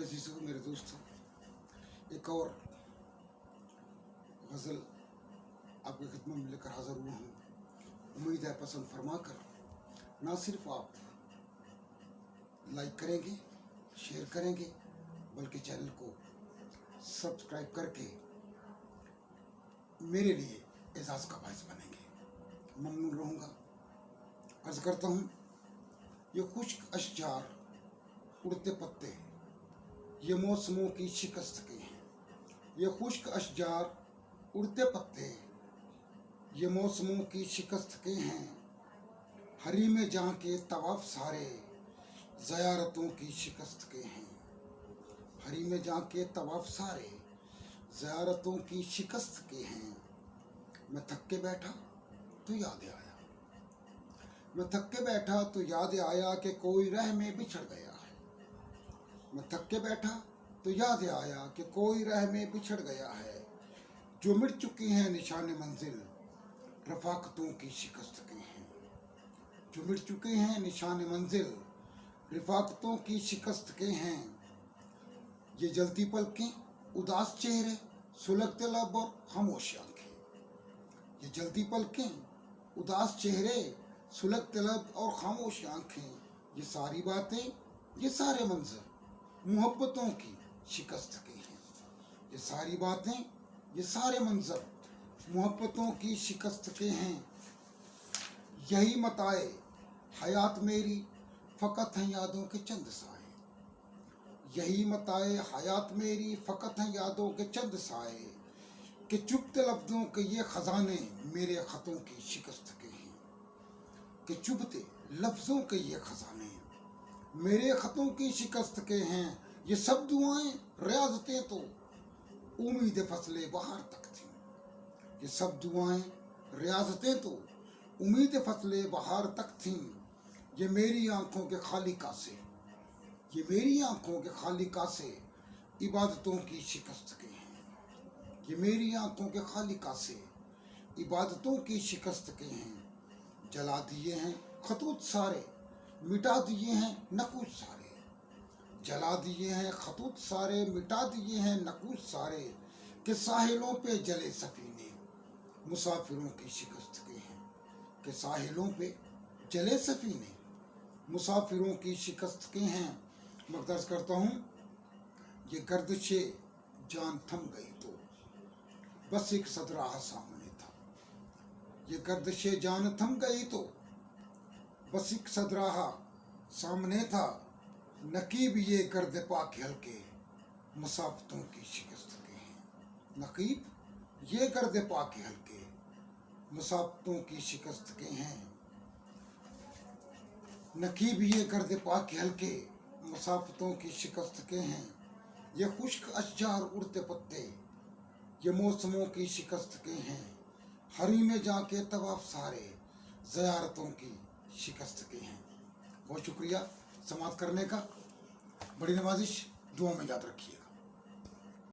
अजीज़ों, मेरे दोस्तों, एक और गज़ल आपकी खिदमत में लेकर हाज़िर हुआ हूँ। उम्मीद है पसंद फरमा कर ना सिर्फ आप लाइक करेंगे, शेयर करेंगे, बल्कि चैनल को सब्सक्राइब करके मेरे लिए एजाज़ का बाइस बनेंगे। ममनून रहूँगा। अर्ज़ करता हूँ, ये खुश्क अशजार उड़ते पत्ते ये मौसमों की शिकस्त के हैं। ये खुश्क अशजार उड़ते पत्ते ये मौसमों की शिकस्त के हैं। हरी में जहाँ के तवाफ सारे ज़यारतों की शिकस्त के हैं। हरी में जहाँ के तवाफ सारे ज़यारतों की शिकस्त के हैं। मैं थक के बैठा तो याद आया, मैं थक के बैठा तो याद आया कि कोई राह में बिछड़ गया है। मैं थक के बैठा तो याद आया कि कोई राह में बिछड़ गया है। जो मिट चुकी हैं निशान मंजिल रफ़ाक़तों की शिकस्त के हैं। जो मिट चुके हैं निशान मंजिल रफ़ाक़तों की शिकस्त के हैं। ये जलती पलकें उदास चेहरे सुलगते लब और खामोश आँखें। ये जलती पलकें उदास चेहरे सुलगते लब और खामोश आँखें। ये सारी बातें, ये सारे मंजर मोहब्बतों की शिकस्त के हैं। ये सारी बातें, ये सारे मंजर मोहब्बतों की शिकस्त के हैं। यही मताए हयात मेरी फ़कत हैं यादों के चंद साए। यही मताए हयात मेरी फ़कत हैं यादों के चंद साए। कि चुभते लफ्ज़ों के ये ख़जाने मेरे ख़तों की शिकस्त के हैं। कि चुभते लफ्ज़ों के ये ख़जाने मेरे ख़तों की शिकस्त के हैं। ये सब दुआएं रियाज़तें तो उम्मीद फ़सले बहार तक थीं। ये सब दुआएं रियाज़तें तो उम्मीद फ़सले बहार तक थीं। ये मेरी आँखों के खाली कासे, ये मेरी आँखों के खाली कासे इबादतों की शिकस्त के हैं। ये मेरी आँखों के खाली कासे इबादतों की शिकस्त के हैं। जला दिए हैं खतूत सारे, मिटा दिए हैं नकूश सारे। जला दिए हैं खतूत सारे, मिटा दिए हैं नकूश सारे। कि साहिलों पे जले सफीने मुसाफिरों की शिकस्त के हैं। कि साहिलों पे जले सफीने मुसाफिरों की शिकस्त के हैं। मक़दस करता हूँ, ये गर्दिशे जान थम गई तो बस एक सदराहा सामने था। ये गर्दिशे जान थम गई तो बस एक सदराहा सामने था। नकीब ये गर्द पाक हल्के मुसाफतों की शिकस्त के हैं। नकीब ये गर्द पाक हल्के मुसाफतों की शिकस्त के हैं। नकीब ये गर्द पाक हल्के मुसाफतों की शिकस्त के हैं। ये खुश्क अशजार उड़ते पत्ते ये मौसमों की शिकस्त के हैं। हरी में जाके तवाफ सारे ज़यारतों की शिकस्त के हैं। बहुत शुक्रिया समाप्त करने का। बड़ी नवाजिश दुआ में याद रखिएगा।